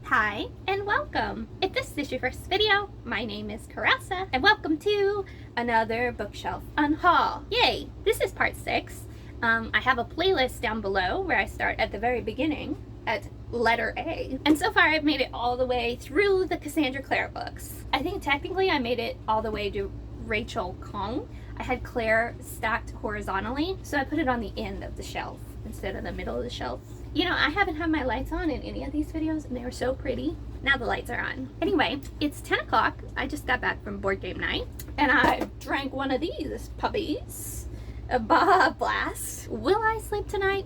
Hi and welcome! If this is your first video, my name is Caressa and welcome to another bookshelf unhaul. Yay! This is part 6. I have a playlist down below where I start at the very beginning at letter A. And so far I've made it all the way through the Cassandra Clare books. I think technically I made it all the way to Rachel Kong. I had Claire stacked horizontally, so I put it on the end of the shelf instead of the middle of the shelf. You know, I haven't had my lights on in any of these videos and they were so pretty. Now the lights are on. Anyway, it's 10 o'clock. I just got back from board game night and I drank one of these puppies. A Baja Blast. Will I sleep tonight?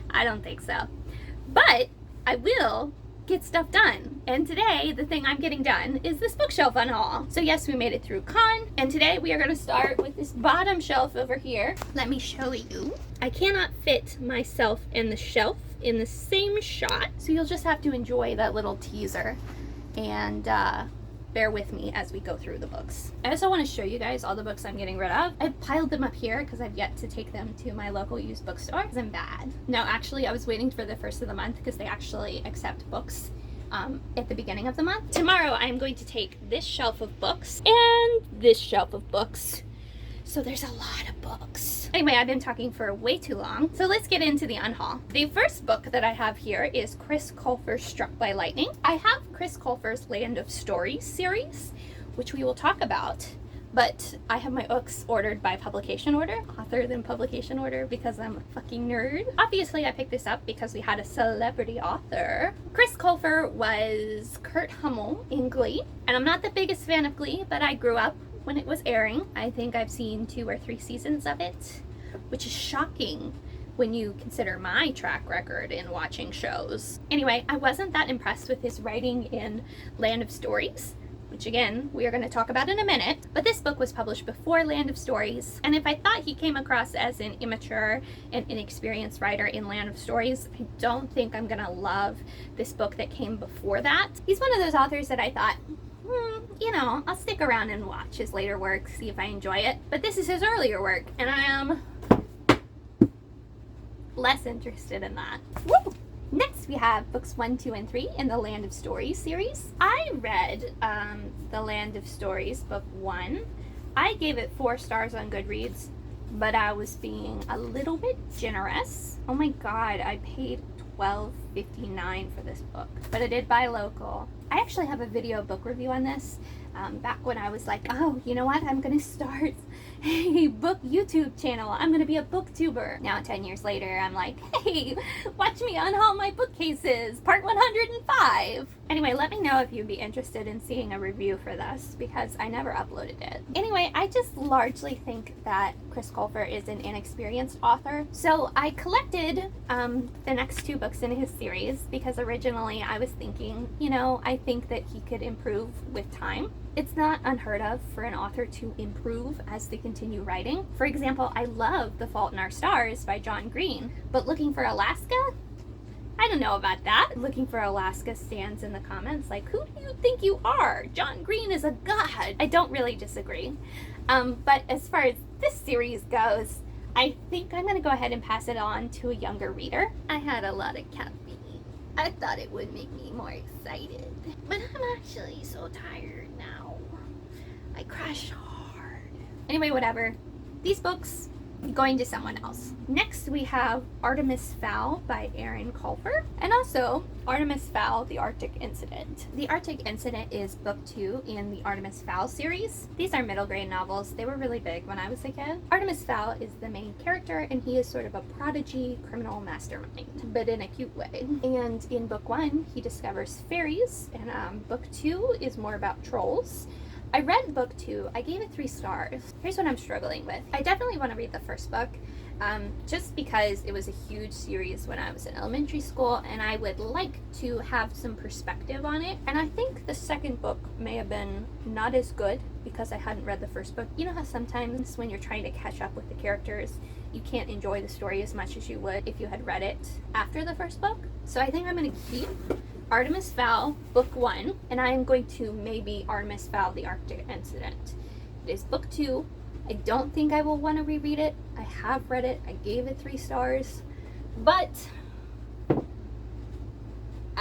I don't think so. But I will get stuff done. And today, the thing I'm getting done is this bookshelf unhaul. So yes, we made it through con, and today we are going to start with this bottom shelf over here. Let me show you. I cannot fit myself and the shelf in the same shot, so you'll just have to enjoy that little teaser and bear with me as we go through the books. I also want to show you guys all the books I'm getting rid of. I've piled them up here because I've yet to take them to my local used bookstore because I'm bad. No, actually, I was waiting for the first of the month because they actually accept books at the beginning of the month. Tomorrow, I'm going to take this shelf of books and this shelf of books. So there's a lot of books. Anyway, I've been talking for way too long, so let's get into the unhaul. The first book that I have here is Chris Colfer's Struck by Lightning. I have Chris Colfer's Land of Stories series, which we will talk about, but I have my books ordered by publication order, author than publication order, because I'm a fucking nerd. Obviously, I picked this up because we had a celebrity author. Chris Colfer was Kurt Hummel in Glee, and I'm not the biggest fan of Glee, but I grew up when it was airing. I think I've seen 2 or 3 seasons of it, which is shocking when you consider my track record in watching shows. Anyway, I wasn't that impressed with his writing in Land of Stories, which again, we are going to talk about in a minute, but this book was published before Land of Stories, and if I thought he came across as an immature and inexperienced writer in Land of Stories, I don't think I'm going to love this book that came before that. He's one of those authors that I thought, you know, I'll stick around and watch his later work, see if I enjoy it. But this is his earlier work, and I am less interested in that. Woo! Next, we have books 1, 2, and 3 in the Land of Stories series. I read the Land of Stories book 1. I gave it 4 stars on Goodreads, but I was being a little bit generous. Oh my god, I paid $12.59 for this book, but I did buy local. I actually have a video book review on this back when I was like, oh, you know what, I'm gonna start a book YouTube channel. I'm gonna be a booktuber. Now 10 years later, I'm like, hey, watch me unhaul my bookcases, part 105. Anyway, let me know if you'd be interested in seeing a review for this because I never uploaded it. Anyway, I just largely think that Chris Colfer is an inexperienced author. So I collected the next 2 books in his series because originally I was thinking, you know, I think that he could improve with time. It's not unheard of for an author to improve as they continue writing. For example, I love The Fault in Our Stars by John Green, but Looking for Alaska? I don't know about that. Looking for Alaska stands in the comments like, who do you think you are? John Green is a god. I don't really disagree. But as far as this series goes, I think I'm going to go ahead and pass it on to a younger reader. I had a lot of caffeine. I thought it would make me more excited, but I'm actually so tired now. I crashed hard. Anyway, whatever. These books, going to someone else. Next, we have Artemis Fowl by Erin Colfer, and also Artemis Fowl, The Arctic Incident. The Arctic Incident is book 2 in the Artemis Fowl series. These are middle grade novels. They were really big when I was a kid. Artemis Fowl is the main character, and he is sort of a prodigy criminal mastermind, but in a cute way. And in book 1, he discovers fairies, and book 2 is more about trolls. I read book 2. I gave it 3 stars. Here's what I'm struggling with. I definitely want to read the first book, just because it was a huge series when I was in elementary school, and I would like to have some perspective on it. And I think the second book may have been not as good because I hadn't read the first book. You know how sometimes when you're trying to catch up with the characters, you can't enjoy the story as much as you would if you had read it after the first book? So I think I'm going to keep Artemis Fowl, book 1, and I am going to maybe Artemis Fowl, The Arctic Incident. It is book 2. I don't think I will want to reread it. I have read it. I gave it 3 stars. But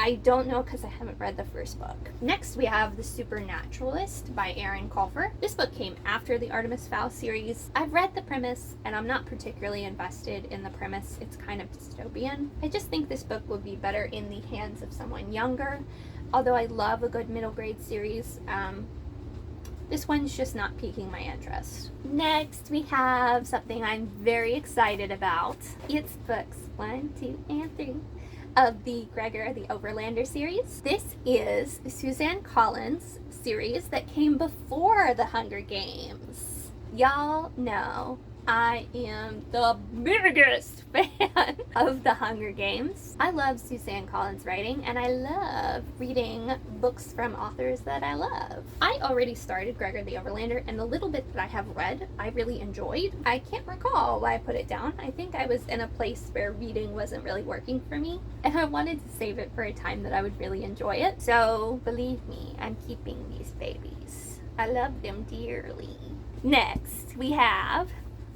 I don't know because I haven't read the first book. Next, we have The Supernaturalist by Colfer. This book came after the Artemis Fowl series. I've read the premise, and I'm not particularly invested in the premise. It's kind of dystopian. I just think this book would be better in the hands of someone younger. Although I love a good middle grade series, this one's just not piquing my interest. Next, we have something I'm very excited about. It's books 1, 2, and 3 of the Gregor the Overlander series. This is Suzanne Collins' series that came before the Hunger Games. Y'all know I am the biggest fan of the Hunger Games. I love Suzanne Collins' writing, and I love reading books from authors that I love. I already started Gregor the Overlander, and the little bit that I have read, I really enjoyed. I can't recall why I put it down. I think I was in a place where reading wasn't really working for me, and I wanted to save it for a time that I would really enjoy it. So, believe me, I'm keeping these babies. I love them dearly. Next, we have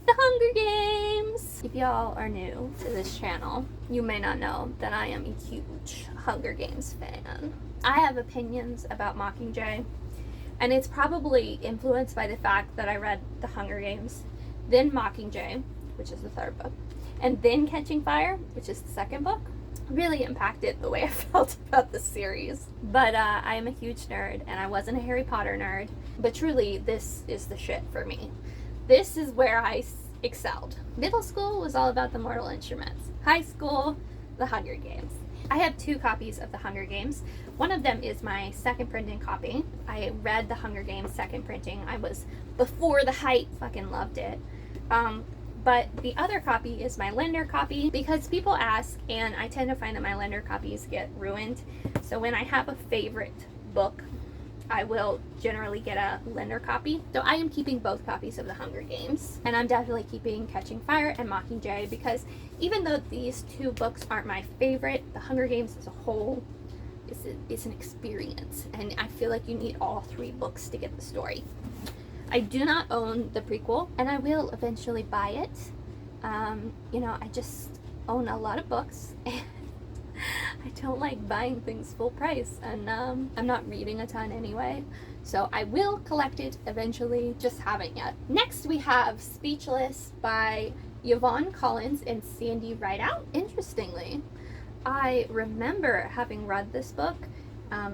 The Hunger Games. If y'all are new to this channel, you may not know that I am a huge Hunger Games fan. I have opinions about Mockingjay, and it's probably influenced by the fact that I read The Hunger Games, then Mockingjay, which is the third book, and then Catching Fire, which is the second book. Really impacted the way I felt about the series. But I am a huge nerd, and I wasn't a Harry Potter nerd, but truly this is the shit for me. This is where I excelled. Middle school was all about the Mortal Instruments. High school, the Hunger Games. I have 2 copies of the Hunger Games. One of them is my second printing copy. I read the Hunger Games second printing. I was before the hype, fucking loved it. But the other copy is my lender copy because people ask, and I tend to find that my lender copies get ruined. So when I have a favorite book, I will generally get a lender copy. So I am keeping both copies of the Hunger Games, and I'm definitely keeping Catching Fire and Mockingjay because even though these 2 books aren't my favorite, the Hunger Games as a whole is an experience, and I feel like you need all 3 books to get the story. I do not own the prequel, and I will eventually buy it. You know, I just own a lot of books, and I don't like buying things full price, and I'm not reading a ton anyway, so I will collect it eventually, just haven't yet. Next we have Speechless by Yvonne Collins and Sandy Rideout. Interestingly, I remember having read this book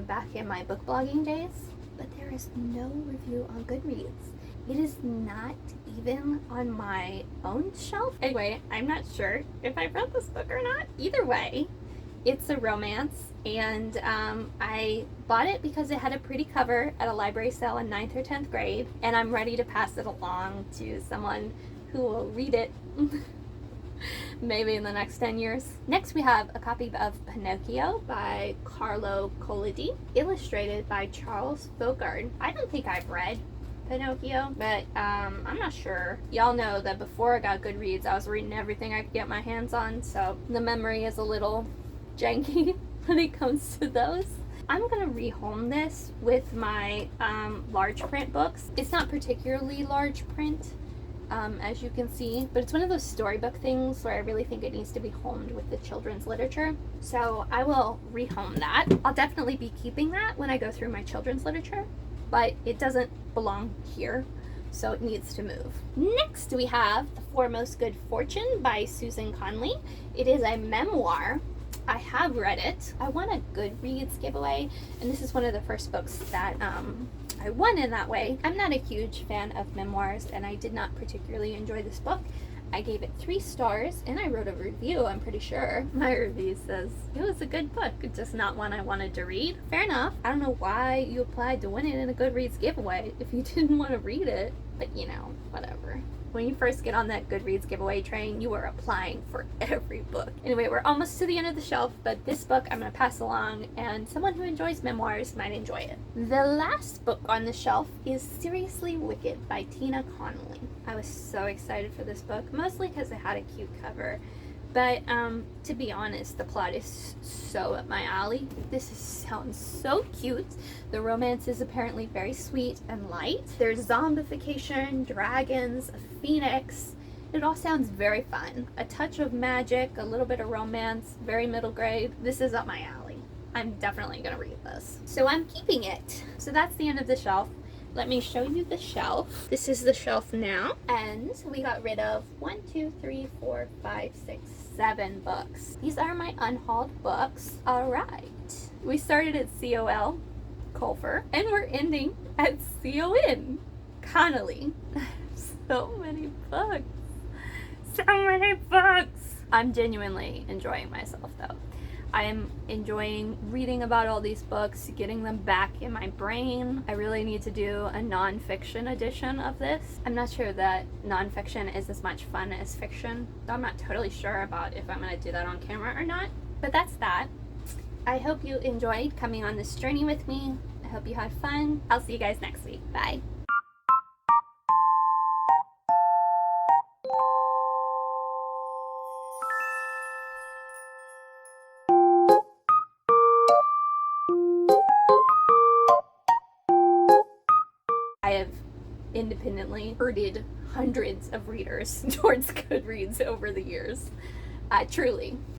back in my book blogging days, but there is no review on Goodreads. It is not even on my own shelf. Anyway, I'm not sure if I've read this book or not. Either way, it's a romance, and I bought it because it had a pretty cover at a library sale in 9th or 10th grade, and I'm ready to pass it along to someone who will read it maybe in the next 10 years. Next we have a copy of Pinocchio by Carlo Collodi, illustrated by Charles Bogard. I don't think I've read Pinocchio, but I'm not sure. Y'all know that before I got Goodreads, I was reading everything I could get my hands on, so the memory is a little janky when it comes to those. I'm gonna rehome this with my large print books. It's not particularly large print, as you can see, but it's one of those storybook things where I really think it needs to be homed with the children's literature. So I will rehome that. I'll definitely be keeping that when I go through my children's literature, but it doesn't belong here, so it needs to move. Next we have The Foremost Good Fortune by Susan Conley. It is a memoir. I have read it. I won a Goodreads giveaway, and this is one of the first books that I won in that way. I'm not a huge fan of memoirs, and I did not particularly enjoy this book. I gave it 3 stars, and I wrote a review, I'm pretty sure. My review says it was a good book, just not one I wanted to read. Fair enough. I don't know why you applied to win it in a Goodreads giveaway if you didn't want to read it, but you know, whatever. When you first get on that Goodreads giveaway train, you are applying for every book. Anyway, we're almost to the end of the shelf, but this book I'm going to pass along, and someone who enjoys memoirs might enjoy it. The last book on the shelf is Seriously Wicked by Tina Connolly. I was so excited for this book, mostly because it had a cute cover. But to be honest, the plot is so up my alley. Sounds so cute. The romance is apparently very sweet and light. There's zombification, dragons, a phoenix. It all sounds very fun. A touch of magic, a little bit of romance, very middle grade. This is up my alley. I'm definitely gonna read this. So I'm keeping it. So that's the end of the shelf. Let me show you the shelf. This is the shelf now. And we got rid of 1, 2, 3, 4, 5, 6, 7 books. These are my unhauled books. All right. We started at COL, Colfer, and we're ending at CON, Connolly. So many books. So many books. I'm genuinely enjoying myself though. I am enjoying reading about all these books, getting them back in my brain. I really need to do a nonfiction edition of this. I'm not sure that nonfiction is as much fun as fiction, so I'm not totally sure about if I'm going to do that on camera or not. But that's that. I hope you enjoyed coming on this journey with me. I hope you had fun. I'll see you guys next week. Bye. I have independently herded hundreds of readers towards Goodreads over the years. Truly.